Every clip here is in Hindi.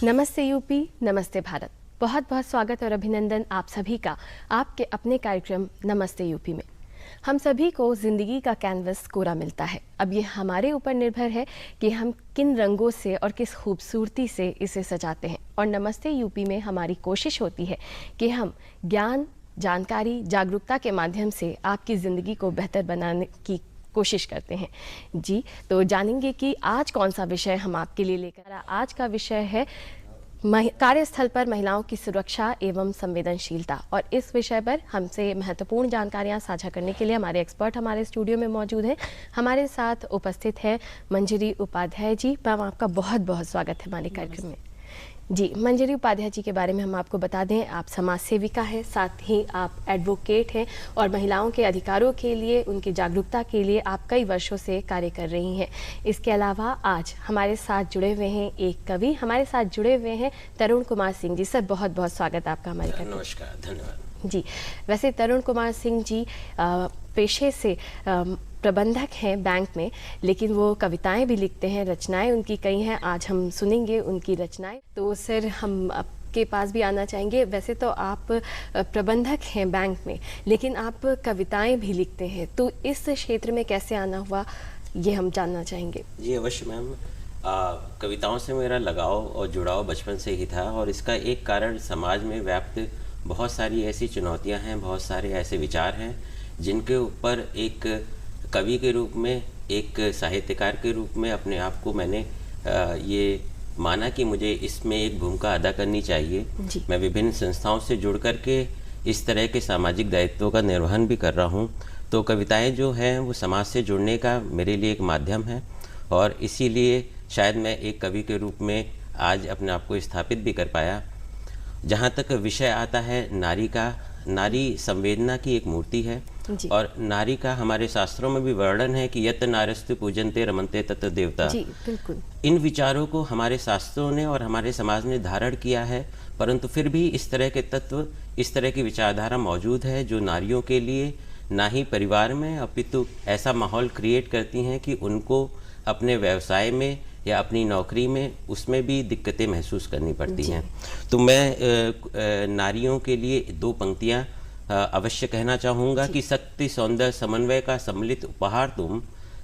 नमस्ते यूपी, नमस्ते भारत। बहुत बहुत स्वागत और अभिनंदन आप सभी का आपके अपने कार्यक्रम नमस्ते यूपी में। हम सभी को ज़िंदगी का कैनवस कोरा मिलता है। अब ये हमारे ऊपर निर्भर है कि हम किन रंगों से और किस खूबसूरती से इसे सजाते हैं। और नमस्ते यूपी में हमारी कोशिश होती है कि हम ज्ञान, जानकारी, जागरूकता के माध्यम से आपकी ज़िंदगी को बेहतर बनाने की कोशिश करते हैं। जी, तो जानेंगे कि आज कौन सा विषय हम आपके लिए लेकर आए। आज का विषय है कार्यस्थल पर महिलाओं की सुरक्षा एवं संवेदनशीलता। और इस विषय पर हमसे महत्वपूर्ण जानकारियां साझा करने के लिए हमारे एक्सपर्ट हमारे स्टूडियो में मौजूद हैं। हमारे साथ उपस्थित है मंजरी उपाध्याय जी। मैम, आपका बहुत बहुत स्वागत है हमारे कार्यक्रम में। जी, मंजरी उपाध्याय जी के बारे में हम आपको बता दें, आप समाज सेविका हैं, साथ ही आप एडवोकेट हैं और महिलाओं के अधिकारों के लिए, उनकी जागरूकता के लिए आप कई वर्षों से कार्य कर रही हैं। इसके अलावा आज हमारे साथ जुड़े हुए हैं एक कवि, हमारे साथ जुड़े हुए हैं तरुण कुमार सिंह जी। सर, बहुत बहुत स्वागत आपका हमारे कार्यक्रम। नमस्कार, धन्यवाद जी। वैसे तरुण कुमार सिंह जी पेशे से प्रबंधक हैं बैंक में, लेकिन वो कविताएं भी लिखते हैं, रचनाएं उनकी कई हैं। आज हम सुनेंगे उनकी रचनाएं। तो सर, हम आपके पास भी आना चाहेंगे। वैसे तो आप प्रबंधक हैं बैंक में, लेकिन आप कविताएं भी लिखते हैं, तो इस क्षेत्र में कैसे आना हुआ, ये हम जानना चाहेंगे। जी अवश्य मैम। कविताओं से मेरा लगाव और जुड़ाव बचपन से ही था, और इसका एक कारण समाज में व्याप्त बहुत सारी ऐसी चुनौतियां हैं, बहुत सारे ऐसे विचार हैं जिनके ऊपर एक कवि के रूप में, एक साहित्यकार के रूप में अपने आप को मैंने ये माना कि मुझे इसमें एक भूमिका अदा करनी चाहिए। मैं विभिन्न संस्थाओं से जुड़ करके इस तरह के सामाजिक दायित्वों का निर्वहन भी कर रहा हूँ। तो कविताएं जो हैं वो समाज से जुड़ने का मेरे लिए एक माध्यम है, और इसीलिए शायद मैं एक कवि के रूप में आज अपने आप को स्थापित भी कर पाया। जहाँ तक विषय आता है नारी का, नारी संवेदना की एक मूर्ति है, और नारी का हमारे शास्त्रों में भी वर्णन है कि यत नारस्तु पूजन्ते रमन्ते तत् देवता। जी, बिल्कुल। इन विचारों को हमारे शास्त्रों ने और हमारे समाज ने धारण किया है, परंतु फिर भी इस तरह के तत्व, इस तरह की विचारधारा मौजूद है जो नारियों के लिए ना ही परिवार में अपितु ऐसा माहौल क्रिएट करती हैं कि उनको अपने व्यवसाय में या अपनी नौकरी में उसमें भी दिक्कतें महसूस करनी पड़ती हैं। तो मैं नारियों के लिए दो पंक्तियां अवश्य कहना चाहूँगा कि शक्ति सौंदर्य समन्वय का सम्मिलित उपहार तुम,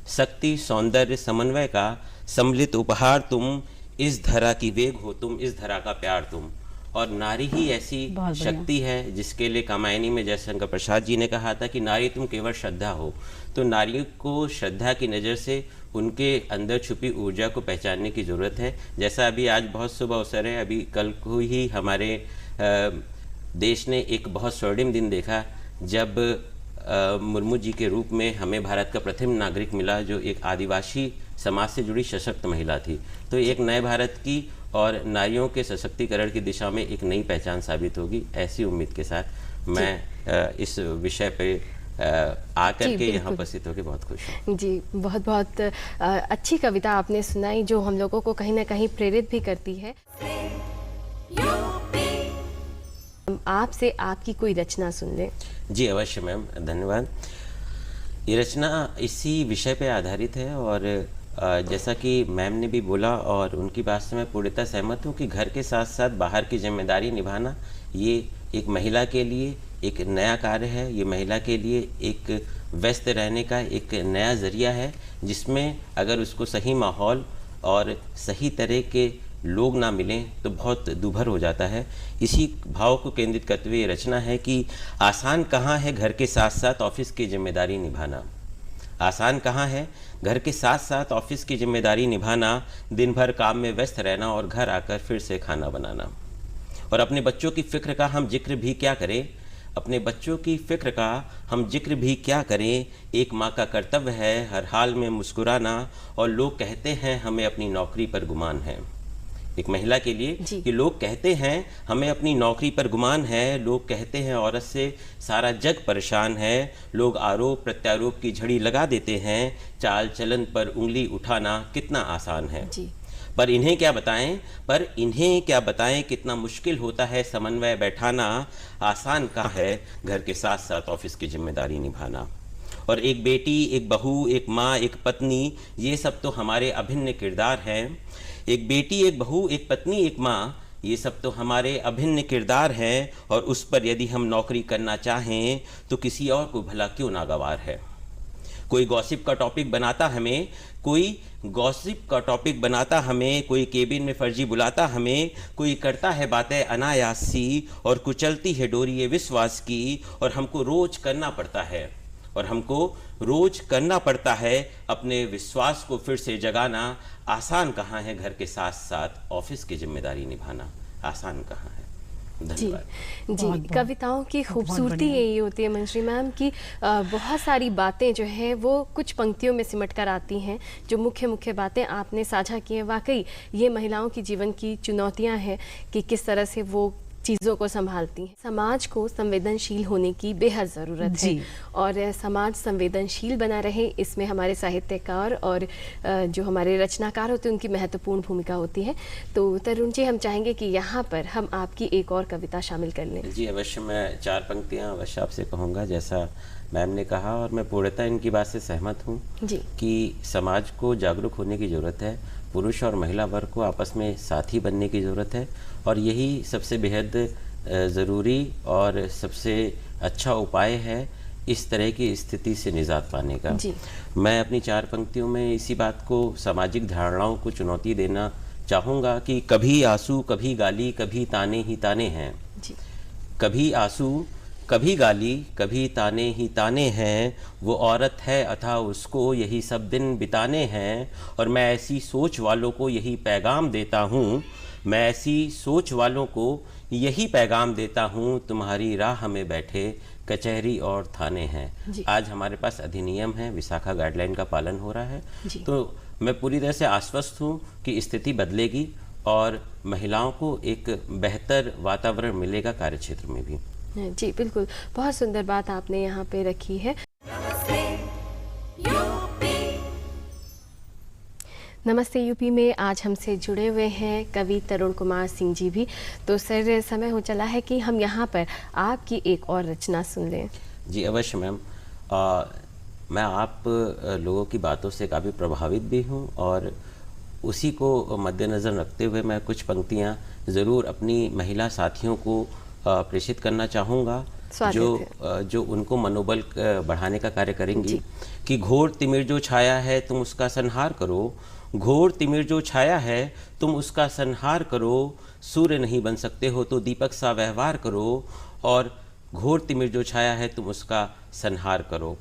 शक्ति सौंदर्य समन्वय का सम्मिलित उपहार तुम, इस धरा की वेग हो तुम, इस धरा का प्यार तुम। और नारी ही ऐसी शक्ति है जिसके लिए कामायनी में जयशंकर प्रसाद जी ने कहा था कि नारी तुम केवल श्रद्धा हो। तो नारी को श्रद्धा की नज़र से उनके अंदर छुपी ऊर्जा को पहचानने की ज़रूरत है। जैसा अभी आज बहुत शुभ अवसर है, अभी कल को ही हमारे देश ने एक बहुत स्वर्णिम दिन देखा जब मुर्मू जी के रूप में हमें भारत का प्रथम नागरिक मिला, जो एक आदिवासी समाज से जुड़ी सशक्त महिला थी। तो एक नए भारत की और नारियों के सशक्तिकरण की दिशा में एक नई पहचान साबित होगी। ऐसी उम्मीद के साथ मैं इस विषय पे आकर के यहाँ उपस्थित होकर बहुत खुश हूँ। जी, बहुत बहुत अच्छी कविता आपने सुनाई जो हम लोगों को कहीं ना कहीं प्रेरित भी करती है। आपसे आपकी कोई रचना सुन लें। जी अवश्य मैम, धन्यवाद। ये रचना इसी विषय पे आधारित है, और जैसा कि मैम ने भी बोला और उनकी बात से मैं पूर्णतः सहमत हूँ कि घर के साथ साथ बाहर की जिम्मेदारी निभाना ये एक महिला के लिए एक नया कार्य है। ये महिला के लिए एक व्यस्त रहने का एक नया जरिया है, जिसमें अगर उसको सही माहौल और सही तरह के लोग ना मिलें तो बहुत दुभर हो जाता है। इसी भाव को केंद्रित करते हुए ये रचना है कि आसान कहाँ है घर के साथ साथ ऑफिस की जिम्मेदारी निभाना। आसान कहाँ है घर के साथ साथ ऑफिस की जिम्मेदारी निभाना, दिन भर काम में व्यस्त रहना और घर आकर फिर से खाना बनाना। और अपने बच्चों की फिक्र का हम जिक्र भी क्या करें, अपने बच्चों की फिक्र का हम जिक्र भी क्या करें। एक माँ का कर्तव्य है हर हाल में मुस्कुराना, और लोग कहते हैं हमें अपनी नौकरी पर गुमान है। एक महिला के लिए कि लोग कहते हैं हमें अपनी नौकरी पर गुमान है, लोग कहते हैं औरत से सारा जग परेशान है, लोग आरोप प्रत्यारोप की झड़ी लगा देते हैं, चाल चलन पर उंगली उठाना कितना आसान है। पर इन्हें क्या बताएं कितना मुश्किल होता है समन्वय बैठाना। आसान कहाँ है घर के साथ साथ ऑफिस की जिम्मेदारी निभाना। और एक बेटी, एक बहू, एक माँ, एक पत्नी, ये सब तो हमारे अभिन्न किरदार हैं। एक बेटी, एक बहू, एक पत्नी, एक माँ, ये सब तो हमारे अभिन्न किरदार हैं, और उस पर यदि हम नौकरी करना चाहें तो किसी और को भला क्यों नागवार है। कोई गॉसिप का टॉपिक बनाता हमें, कोई केबिन में फर्जी बुलाता हमें, कोई करता है बातें अनायास सी और कुचलती है डोरी ये विश्वास की, और हमको रोज करना पड़ता है अपने विश्वास को फिर से जगाना। आसान कहाँ है घर के साथ साथ ऑफिस की जिम्मेदारी निभाना, आसान कहाँ है। जी जी, कविताओं की खूबसूरती यही होती है मंजरी मैम कि बहुत सारी बातें जो है वो कुछ पंक्तियों में सिमट कर आती हैं। जो मुख्य बातें आपने साझा की हैं, वाकई ये महिलाओं की जीवन की चुनौतियां हैं कि किस तरह से वो चीज़ों को संभालती हैं। समाज को संवेदनशील होने की बेहद ज़रूरत है, और समाज संवेदनशील बना रहे, इसमें हमारे साहित्यकार और जो हमारे रचनाकार होते हैं उनकी महत्वपूर्ण भूमिका होती है। तो तरुण जी, हम चाहेंगे कि यहाँ पर हम आपकी एक और कविता शामिल कर लें। जी अवश्य, मैं 4 पंक्तियाँ अवश्य आपसे कहूँगा, जैसा मैम ने कहा, और मैं पूर्णतः इनकी बात से सहमत हूँ कि समाज को जागरूक होने की ज़रूरत है। पुरुष और महिला वर्ग को आपस में साथी बनने की ज़रूरत है, और यही सबसे बेहद ज़रूरी और सबसे अच्छा उपाय है इस तरह की स्थिति से निजात पाने का। मैं अपनी 4 पंक्तियों में इसी बात को, सामाजिक धारणाओं को चुनौती देना चाहूँगा कि कभी आंसू, कभी गाली, कभी ताने ही ताने हैं। कभी आंसू, कभी गाली, कभी ताने ही ताने हैं, वो औरत है अथा उसको यही सब दिन बिताने हैं। और मैं ऐसी सोच वालों को यही पैगाम देता हूँ, तुम्हारी राह में बैठे कचहरी और थाने हैं। आज हमारे पास अधिनियम है, विशाखा गाइडलाइन का पालन हो रहा है, तो मैं पूरी तरह से आश्वस्त हूँ कि स्थिति बदलेगी और महिलाओं को एक बेहतर वातावरण मिलेगा कार्यक्षेत्र में भी। जी बिल्कुल, बहुत सुंदर बात आपने यहाँ पे रखी है। नमस्ते यूपी में आज हमसे जुड़े हुए हैं कवि तरुण कुमार सिंह जी भी। तो सर, समय हो चला है कि हम यहाँ पर आपकी एक और रचना सुन लें। जी अवश्य मैम, मैं आप लोगों की बातों से काफ़ी प्रभावित भी हूँ, और उसी को मद्देनज़र रखते हुए मैं कुछ पंक्तियाँ ज़रूर अपनी महिला साथियों को प्रेषित करना चाहूँगा, जो उनको मनोबल बढ़ाने का कार्य करेंगी। कि घोर तिमिर जो छाया है तुम उसका संहार करो, घोर तिमिर जो छाया है तुम उसका संहार करो, सूर्य नहीं बन सकते हो तो दीपक सा व्यवहार करो, और घोर तिमिर जो छाया है तुम उसका संहार करो।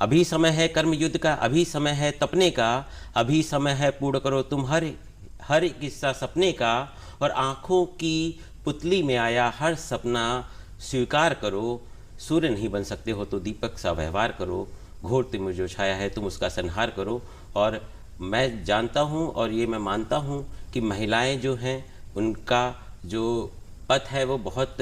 अभी समय है कर्म युद्ध का, अभी समय है तपने का, अभी समय है पूर्ण करो तुम हर एक किस्सा सपने का, और आँखों की पुतली में आया हर सपना स्वीकार करो, सूर्य नहीं बन सकते हो तो दीपक सा व्यवहार करो, घोर तिमिर जो छाया है तुम उसका संहार करो। और मैं जानता हूँ और ये मैं मानता हूँ कि महिलाएं जो हैं उनका जो पथ है वो बहुत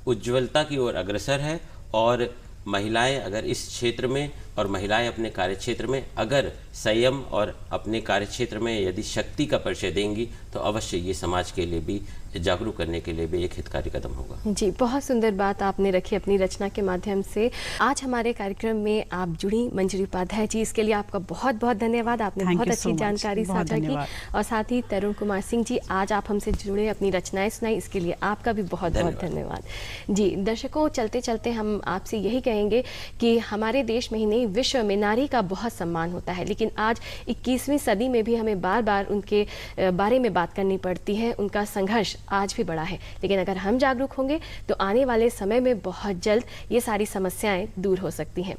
उज्ज्वलता की ओर अग्रसर है, और महिलाएं अगर इस क्षेत्र में और महिलाएं अपने कार्यक्षेत्र में अगर संयम और अपने कार्यक्षेत्र में यदि शक्ति का परिचय देंगी तो अवश्य ये समाज के लिए भी जागरूक करने के लिए भी एक हितकारी कदम होगा। जी, बहुत सुंदर बात आपने रखी अपनी रचना के माध्यम से। आज हमारे कार्यक्रम में आप जुड़ी मंजरी उपाध्याय जी, इसके लिए आपका बहुत बहुत धन्यवाद। आपने बहुत अच्छी जानकारी साझा की, और साथ ही तरुण कुमार सिंह जी, आज आप हमसे जुड़े, अपनी रचनाएं सुनाई, इसके लिए आपका भी बहुत बहुत धन्यवाद। जी दर्शकों, चलते चलते हम आपसे यही कहेंगे कि हमारे देश में ही नहीं, विश्व में नारी का बहुत सम्मान होता है, लेकिन आज 21वीं सदी में भी हमें बार बार उनके बारे में बात करनी पड़ती है। उनका संघर्ष आज भी बड़ा है, लेकिन अगर हम जागरूक होंगे तो आने वाले समय में बहुत जल्द ये सारी समस्याएं दूर हो सकती हैं।